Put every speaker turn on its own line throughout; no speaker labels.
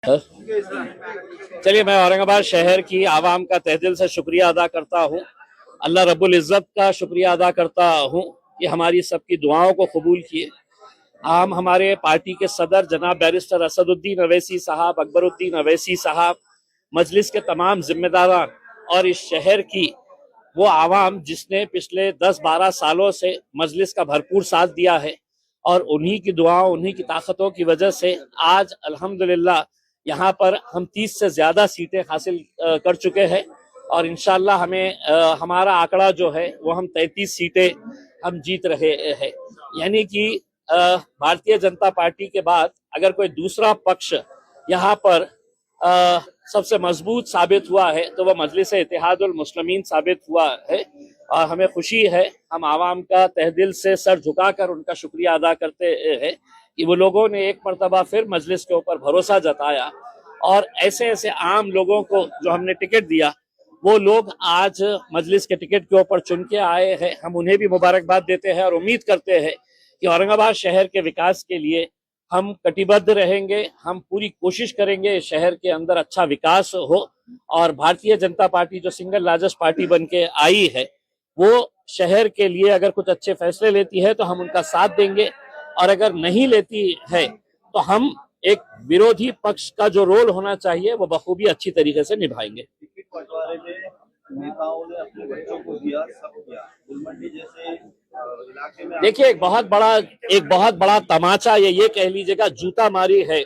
चलिए, मैं औरंगाबाद शहर की आवाम का तहे दिल से शुक्रिया अदा करता हूँ। अल्लाह रब्बुल इज़्ज़त का शुक्रिया अदा करता हूँ कि हमारी सबकी दुआओं को कबूल किए। हम हमारे पार्टी के सदर जनाब बैरिस्टर असदुद्दीन अवैसी साहब, अकबरुद्दीन अवैसी साहब, मजलिस के तमाम जिम्मेदारान और इस शहर की वो आवाम जिसने पिछले 10-12 सालों से मजलिस का भरपूर साथ दिया है और उन्हीं की दुआओं, उन्हीं की ताकतों की वजह से आज अल्हम्दुलिल्लाह यहाँ पर हम 30 से ज्यादा सीटें हासिल कर चुके हैं और इंशाल्लाह हमारा आंकड़ा जो है वो हम 33 सीटें हम जीत रहे हैं। यानी कि भारतीय जनता पार्टी के बाद अगर कोई दूसरा पक्ष यहाँ पर सबसे मजबूत साबित हुआ है तो वह मजलिस इत्तेहादुल मुस्लिमीन साबित हुआ है और हमें खुशी है। हम आवाम का तहे दिल से सर झुकाकर उनका शुक्रिया अदा करते हैं कि वो लोगों ने एक मरतबा फिर मजलिस के ऊपर भरोसा जताया और ऐसे ऐसे आम लोगों को जो हमने टिकट दिया वो लोग आज मजलिस के टिकट के ऊपर चुन के आए हैं। हम उन्हें भी मुबारकबाद देते हैं और उम्मीद करते हैं कि औरंगाबाद शहर के विकास के लिए हम कटिबद्ध रहेंगे। हम पूरी कोशिश करेंगे शहर के अंदर अच्छा विकास हो और भारतीय जनता पार्टी जो सिंगल लार्जेस्ट पार्टी बन के आई है वो शहर के लिए अगर कुछ अच्छे फैसले लेती है तो हम उनका साथ देंगे और अगर नहीं लेती है तो हम एक विरोधी पक्ष का जो रोल होना चाहिए वो बखूबी अच्छी तरीके से निभाएंगे।
बंटवारे में नेताओं ने अपने बच्चों को दिया, सब किया। गुलमंडी जैसे इलाके में
देखिए, एक बहुत बड़ा तमाचा ये कह लीजिएगा जूता मारी है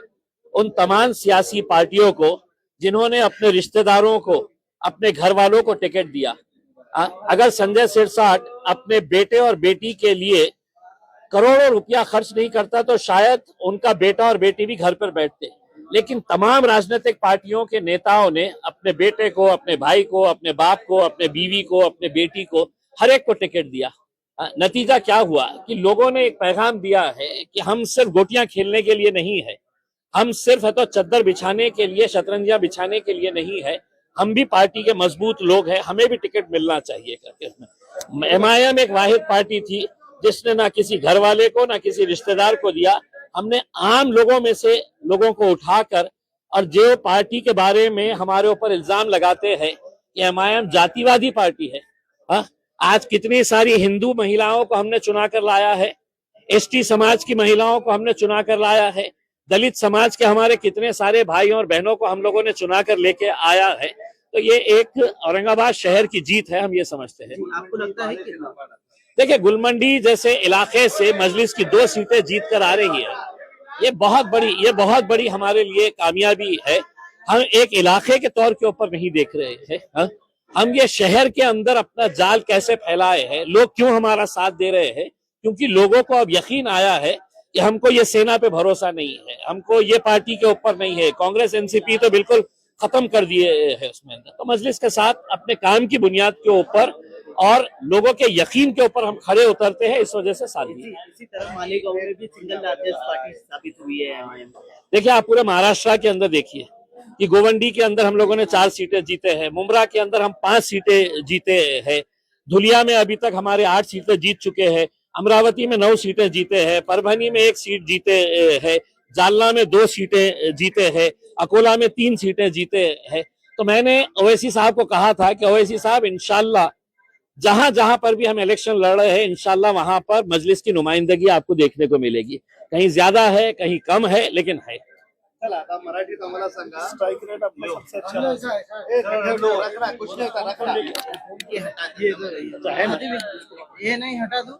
उन तमाम सियासी पार्टियों को जिन्होंने अपने रिश्तेदारों को, अपने घर वालों को टिकट दिया। अगर संजय सिरसाट अपने बेटे और बेटी के लिए करोड़ों रुपया खर्च नहीं करता तो शायद उनका बेटा और बेटी भी घर पर बैठते। लेकिन तमाम राजनीतिक पार्टियों के नेताओं ने अपने बेटे को, अपने भाई को, अपने बाप को, अपने बीवी को, अपने बेटी को, हर एक को टिकट दिया। नतीजा क्या हुआ कि लोगों ने एक पैगाम दिया है कि हम सिर्फ गोटियां खेलने के लिए नहीं है, हम सिर्फ है तो चद्दर बिछाने के लिए, शतरंजियां बिछाने के लिए नहीं है, हम भी पार्टी के मजबूत लोग हैं, हमें भी टिकट मिलना चाहिए करके। एमआईएम एक वाहिद पार्टी थी जिसने ना किसी घर वाले को ना किसी रिश्तेदार को दिया। हमने आम लोगों में से लोगों को उठाकर, और जो पार्टी के बारे में हमारे ऊपर इल्जाम लगाते हैं कि एमआईएम जातिवादी पार्टी है, आज कितनी सारी हिंदू महिलाओं को हमने चुना कर लाया है, एसटी समाज की महिलाओं को हमने चुना कर लाया है, दलित समाज के हमारे कितने सारे भाई और बहनों को हम लोगों ने चुना कर लेके आया है। तो ये एक औरंगाबाद शहर की जीत है, हम ये समझते हैं।
आपको लगता है कि
देखिए, गुलमंडी जैसे इलाके से मजलिस की 2 सीटें जीत कर आ रही है, ये बहुत बड़ी हमारे लिए कामयाबी है। हम एक इलाके के तौर के ऊपर नहीं देख रहे हैं, हम ये शहर के अंदर अपना जाल कैसे फैलाए हैं, लोग क्यों हमारा साथ दे रहे हैं, क्योंकि लोगों को अब यकीन आया है कि हमको ये सेना पे भरोसा नहीं है, हमको ये पार्टी के ऊपर नहीं है। कांग्रेस एनसीपी तो बिल्कुल खत्म कर दिए है उसमें। तो मजलिस के साथ अपने काम की बुनियाद के ऊपर और लोगों के यकीन के ऊपर हम खड़े उतरते हैं, इस वजह से साथ दिए।
इसी तरह मालेगांव में भी सिंगल लार्जेस्ट पार्टी साबित हुई है एमआईएम।
देखिए, आप पूरे महाराष्ट्र के अंदर देखिए कि गोवंडी के अंदर हम लोगों ने 4 सीटें जीते हैं, मुमरा के अंदर हम 5 सीटें जीते हैं, धुलिया में अभी तक हमारे 8 सीटें जीत चुके हैं, अमरावती में 9 सीटें जीते हैं, परभनी में 1 सीट जीते हैं, जालना में 2 सीटें जीते हैं, अकोला में 3 सीटें जीते हैं। तो मैंने ओवैसी साहब को कहा था कि ओवैसी साहब, इंशाल्लाह जहां जहां पर भी हम इलेक्शन लड़ रहे हैं, इंशाल्लाह वहां पर मजलिस की नुमाइंदगी आपको देखने को मिलेगी। कहीं ज्यादा है, कहीं कम है, लेकिन है।
चला आता मराठीत आम्हाला सांगा,
स्ट्राइक रेट आपला सबसे अच्छा
ये नहीं हटा दो।